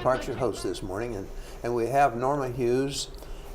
Clark's your host this morning, and we have Norma Hughes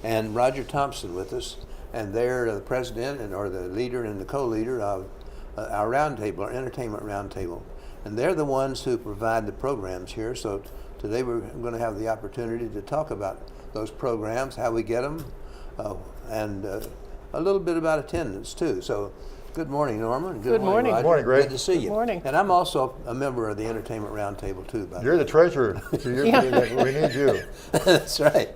and Roger Thompson with us, and they're the president or the leader and the co-leader of our roundtable, our Entertainment Roundtable. And they're the ones who provide the programs here, so today we're going to have the opportunity to talk about those programs, how we get them, and a little bit about attendance too. So good morning, Norma. And good morning. Roger. Good morning, Greg. Good to see you. Good morning. And I'm also a member of the Entertainment Roundtable too. You're the treasurer, so we need you. That's right.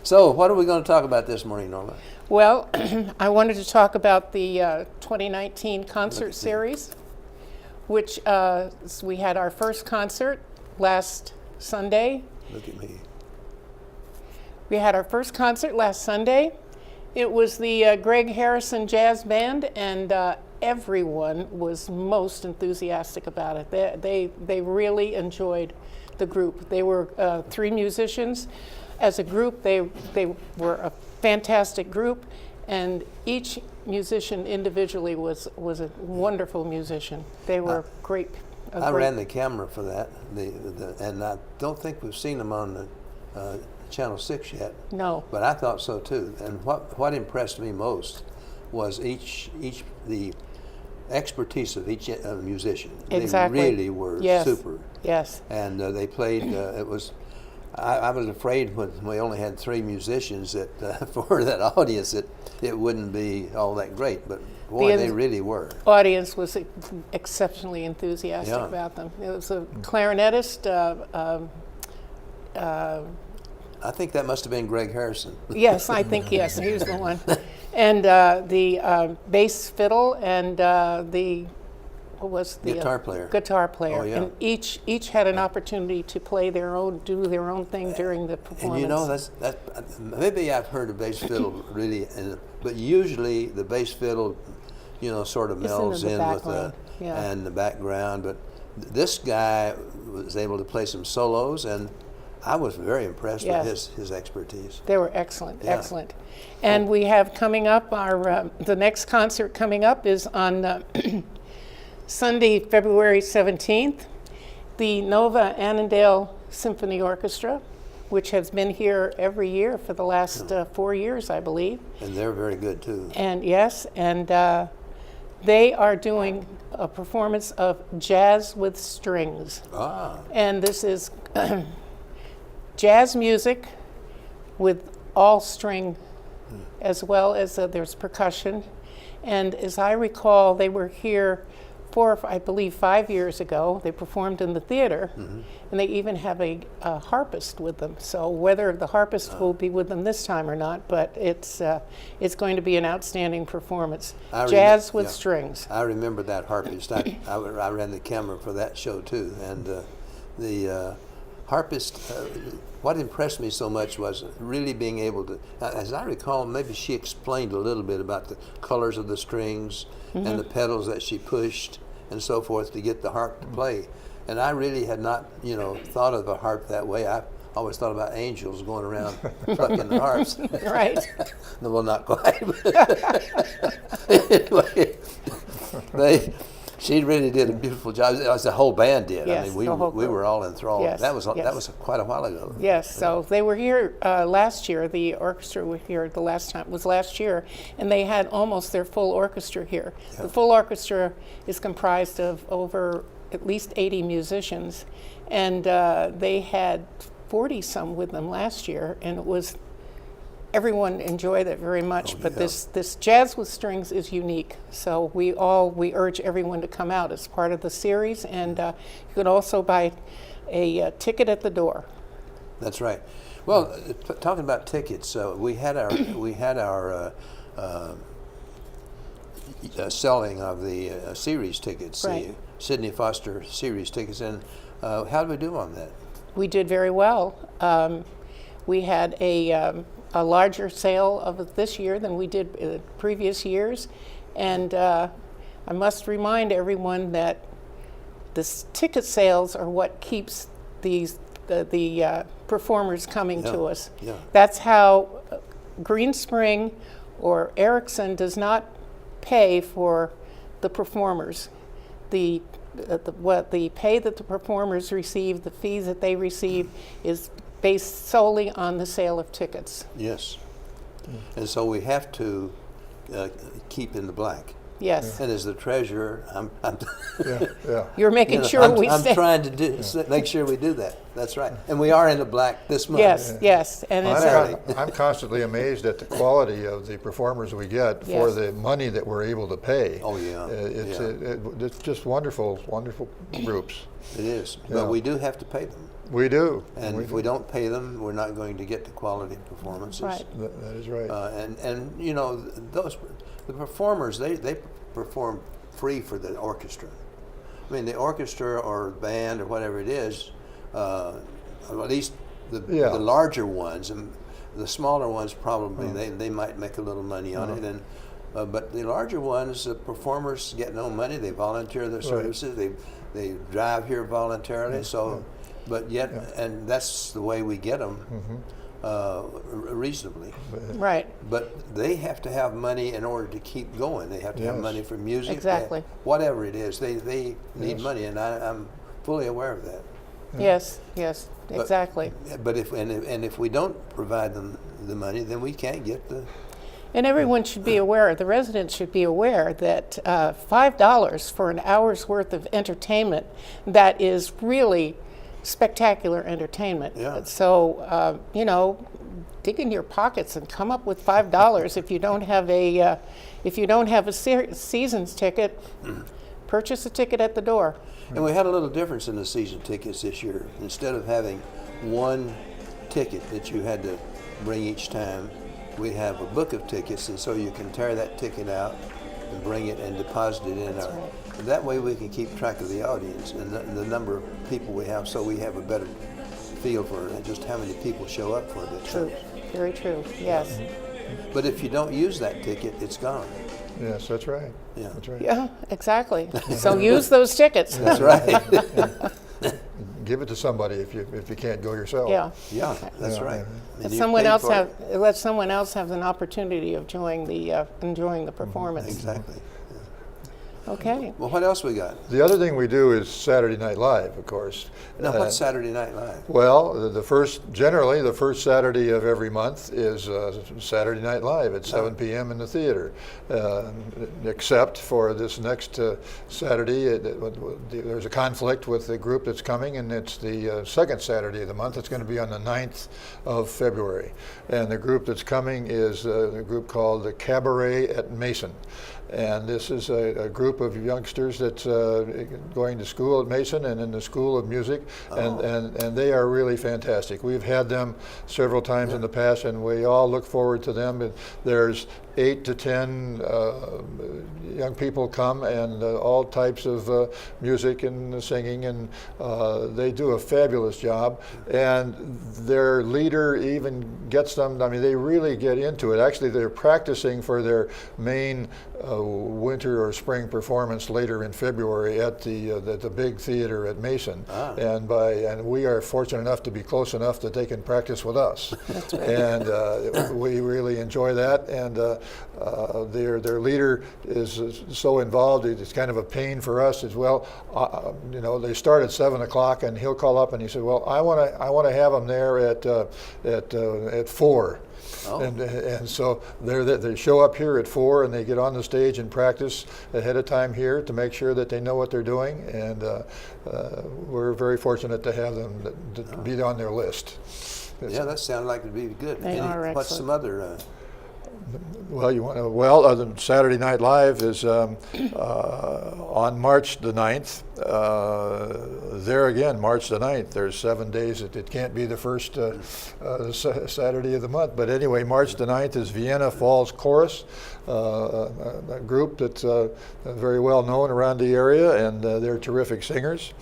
So what are we going to talk about this morning, Norma? Well, I wanted to talk about the 2019 concert series, which we had our first concert last Sunday. Look at me. We had our first concert last Sunday. It was the Greg Harrison Jazz Band, and everyone was most enthusiastic about it. They really enjoyed the group. They were 3 musicians. As a group, they were a fantastic group, and each musician individually was a wonderful musician. They were great. I ran the camera for that, and I don't think we've seen them on the Channel 6 yet. No. But I thought so too. And what impressed me most was the expertise of each musician. Exactly. They really were super. Yes. And they played. It was. I was afraid when we only had 3 musicians that for that audience it wouldn't be all that great. But boy, they really were. Audience was exceptionally enthusiastic about them. It was a clarinetist. I think that must have been Greg Harrison. Yes, I think yes, he was the one. And the bass fiddle and the Guitar player. Guitar player. Oh, yeah. And each had an opportunity to play do their own thing during the performance. And you know, that's maybe I've heard a bass fiddle really, but usually the bass fiddle, sort of melds in with and the background. But this guy was able to play some solos, and I was very impressed with his expertise. They were excellent, excellent. And we have coming up the next concert coming up is on Sunday, February 17th. The Nova Annandale Symphony Orchestra, which has been here every year for the last 4 years, I believe. And they're very good too. And they are doing a performance of Jazz with Strings. And this is jazz music with all string, as well as there's percussion. And as I recall, they were here 5 years ago. They performed in the theater, and they even have a harpist with them. So whether the harpist will be with them this time or not, but it's going to be an outstanding performance. Jazz with strings. I remember that harpist. I ran the camera for that show too, and the harpist. What impressed me so much was really being able to, as I recall, maybe she explained a little bit about the colors of the strings and the pedals that she pushed and so forth to get the harp to play. And I really had not, thought of a harp that way. I always thought about angels going around plucking the harps. Right. No, well, not quite. Anyway, she really did a beautiful job. The whole band did. Yes, I mean, we were all enthralled. Yes, that was quite a while ago. Yes. So they were here last year. The orchestra were here the last time was last year, and they had almost their full orchestra here. Yeah. The full orchestra is comprised of over at least 80 musicians, and they had 40 some with them last year, and it was. Everyone enjoyed it very much, but this Jazz with Strings is unique. So we urge everyone to come out as part of the series, and you can also buy a ticket at the door. That's right. Well, talking about tickets, we had our selling of the series tickets, the Sidney Foster series tickets, and how did we do on that? We did very well. We had a larger sale of it this year than we did previous years, and I must remind everyone that the ticket sales are what keeps the performers coming to us. Yeah. That's how Green Spring or Erickson does not pay for the performers. The what the pay that the performers receive, the fees that they receive, is based solely on the sale of tickets. Yes. And so we have to keep in the black. Yes. And as the treasurer, You're making sure I'm, we I'm stay. trying to make sure we do that. That's right. And we are in the black this month. Yes, yes. And it's I'm constantly amazed at the quality of the performers we get for Yes. the money that we're able to pay. Oh, yeah. It's just wonderful, wonderful groups. It is. Yeah. But we do have to pay them. We do. And if we don't pay them, we're not going to get the quality performances. Right. That is right. And you know, the performers, they perform free for the orchestra. I mean, the orchestra or band or whatever it is, at least the larger ones, and the smaller ones probably they might make a little money on it, and but the larger ones, the performers get no money. They volunteer their services. They drive here voluntarily. But yet, and that's the way we get them. Reasonably. right. But they have to have money in order to keep going. They have to have money for music. Exactly. Whatever it is, they need money, and I'm fully aware of that. Yes, yes, exactly. But if we don't provide them the money, then we can't get the. And everyone should be aware, the residents should be aware that $5 for an hour's worth of entertainment, that is really spectacular entertainment. Yeah. So, you know, dig in your pockets and come up with $5 if you don't have a season's ticket. Purchase a ticket at the door. And we had a little difference in the season tickets this year. Instead of having one ticket that you had to bring each time, we have a book of tickets, and so you can tear that ticket out and bring it and deposit it in our. And that way we can keep track of the audience and the number of people we have, so we have a better feel for just how many people show up for the show. True, very true, yes. But if you don't use that ticket, it's gone. Yes, that's right. Yeah. That's right. Yeah, exactly. So use those tickets. That's right. Give it to somebody if you can't go yourself. Yeah. Yeah, that's right. And Let you someone paid else for it. let someone else have an opportunity of enjoying the performance. Exactly. Okay. Well, what else we got? The other thing we do is Saturday Night Live, of course. Now, what's Saturday Night Live? Well, generally the first Saturday of every month is Saturday Night Live at 7 p.m. in the theater. Except for this next Saturday, there's a conflict with the group that's coming, and it's the second Saturday of the month. It's going to be on the 9th of February. And the group that's coming is a group called the Cabaret at Mason. And this is a group of youngsters that's going to school at Mason and in the School of Music, and they are really fantastic. We've had them several times in the past, and we all look forward to them. And there's 8 to 10 young people come, and all types of music and singing, and they do a fabulous job. And their leader even gets them, I mean, they really get into it. Actually, they're practicing for their main winter or spring performance later in February at the big theater at Mason. And we are fortunate enough to be close enough that they can practice with us. That's right. And we really enjoy that. And their leader is so involved, it's kind of a pain for us as well. You know, they start at 7 o'clock, and he'll call up and he said, well, I want to have them there at 4. Oh. And so they show up here at 4, and they get on the stage and practice ahead of time here to make sure that they know what they're doing. And we're very fortunate to have them to be on their list. Yeah, that sounded like it'd be good. They are What's excellent. some other? Saturday Night Live is on March the 9th. There again, March the 9th. There's 7 days. It can't be the first Saturday of the month. But anyway, March the 9th is Vienna Falls Chorus, a group that's very well known around the area, and they're terrific singers.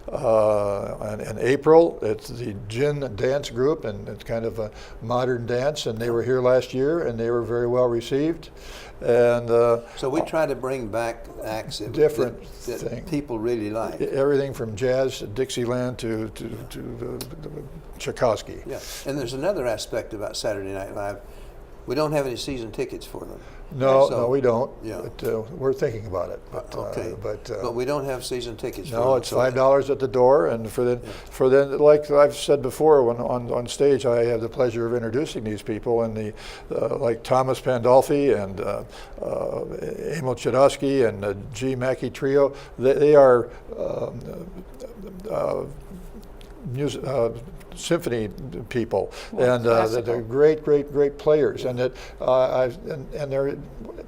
And in April, it's the Gin Dance Group, and it's kind of a modern dance, and they were here last year, and they were very well received. And so we try to bring back acts that people really like. Everything from jazz, Dixieland, to Tchaikovsky. Yeah, and there's another aspect about Saturday Night Live. We don't have any season tickets for them. No, So- no, we don't. Yeah. But we're thinking about it. But, Okay. but we don't have season tickets for no, them. it's $5 at the door, and for the like I've said before, when on stage, I have the pleasure of introducing these people, and the like Thomas Pandolfi and Emil Chudowski and the G. Mackey Trio. They are symphony people, and they're great players, and that and they're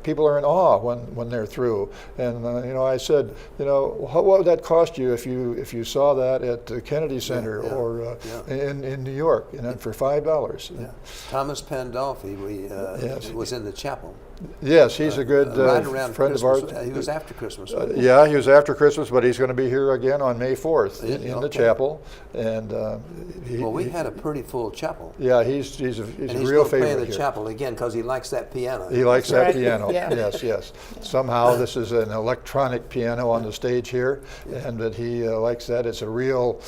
people are in awe when they're through. And you know, I said, you know, what would that cost you if you saw that at the Kennedy Center or in New York, and then for $5? Yeah. Thomas Pandolfi, was in the chapel. Yes, he's a good right around friend Christmas. of ours. He was after Christmas. Wasn't he? Yeah, he was after Christmas, but he's going to be here again on May 4th in the Okay. chapel. And Well, we had a pretty full chapel. yeah, he's a And he's real going to play in favorite the here. chapel again because he likes that piano. He likes that Right. piano. Yeah. Yes. Somehow this is an electronic piano on the stage here, and that he likes that. It's a real.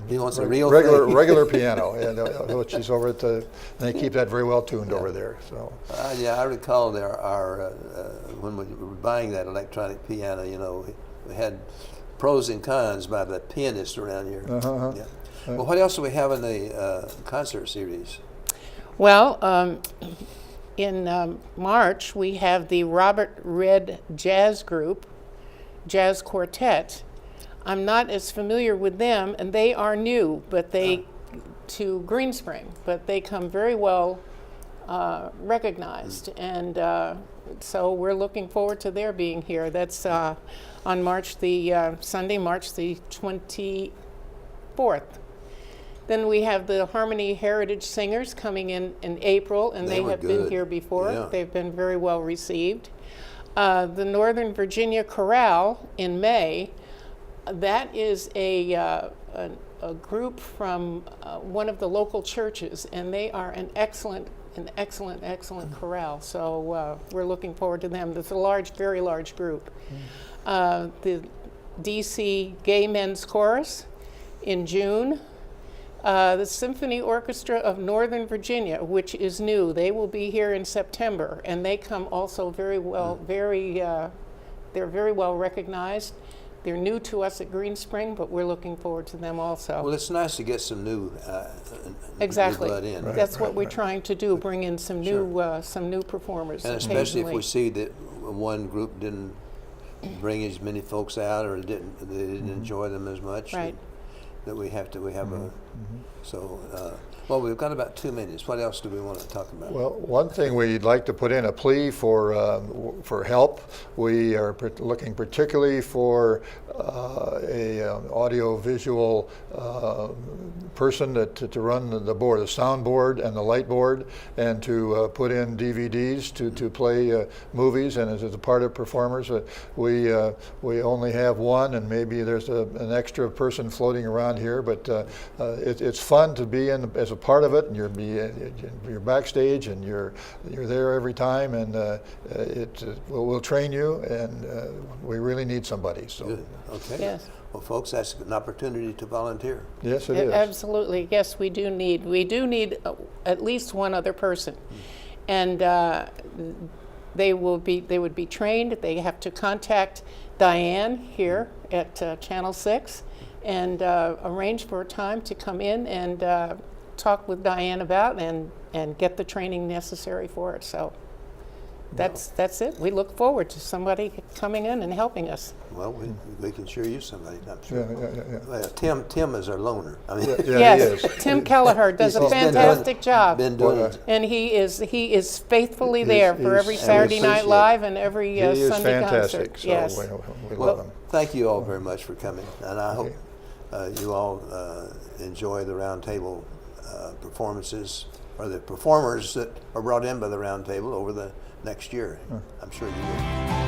He wants a real regular thing. regular piano, and which is over at the. And they keep that very well tuned over there. So. Yeah, I recall when we were buying that electronic piano, you know, we had pros and cons by the pianists around here. Yeah. Well, what else do we have in the concert series? Well, in March, we have the Robert Red Jazz Group, Jazz Quartet. I'm not as familiar with them, and they are new, but they to Green Spring, but they come very well recognized, and so we're looking forward to their being here. That's on Sunday, March the 24th. Then we have the Harmony Heritage Singers coming in April, and They they were have been good. here before. Yeah. They've been very well received. The Northern Virginia Chorale in May. That is a group from one of the local churches, and they are an excellent chorale. So we're looking forward to them. It's a very large group. The DC Gay Men's Chorus in June. The Symphony Orchestra of Northern Virginia, which is new. They will be here in September, and they come also very well. They're very well recognized. They're new to us at Green Spring, but we're looking forward to them also. Well, it's nice to get some new Exactly. blood in. That's what we're trying to do, bring in some new performers. And especially if occasionally. we see that one group didn't bring as many folks out, or they didn't enjoy them as much. Right. That we have a. So, well, we've got about 2 minutes. What else do we want to talk about? Well, one thing we'd like to put in a plea for help. We are looking particularly for a audio-visual person to run the board, the sound board and the light board, and to put in DVDs to play movies. And as a part of performers, we only have one, and maybe there's an extra person floating around here. But it's fun to be in as a part of it, and you're backstage, and you're there every time, and we'll train you, and we really need somebody. So. Good. Okay. Yes. Well, folks, that's an opportunity to volunteer. Yes, it is. Absolutely. Yes, we do need at least one other person, and they would be trained. They have to contact Diane here at Channel 6 and arrange for a time to come in and talk with Diane about and get the training necessary for it. So that's it. We look forward to somebody coming in and helping us. Well, we can sure use somebody, I'm sure. Yeah. Well, Tim is our loaner. I mean, Yeah, Yes, he is. Tim Kelleher does a He's been doing- fantastic job. Been doing it. And he is faithfully there for he's- every and Saturday we Night appreciate Live and every He is Sunday fantastic. concert. So Yes. we love him. Thank you all very much for coming, and I hope you all enjoy the roundtable performances, or the performers that are brought in by the roundtable over the next year. I'm sure you will.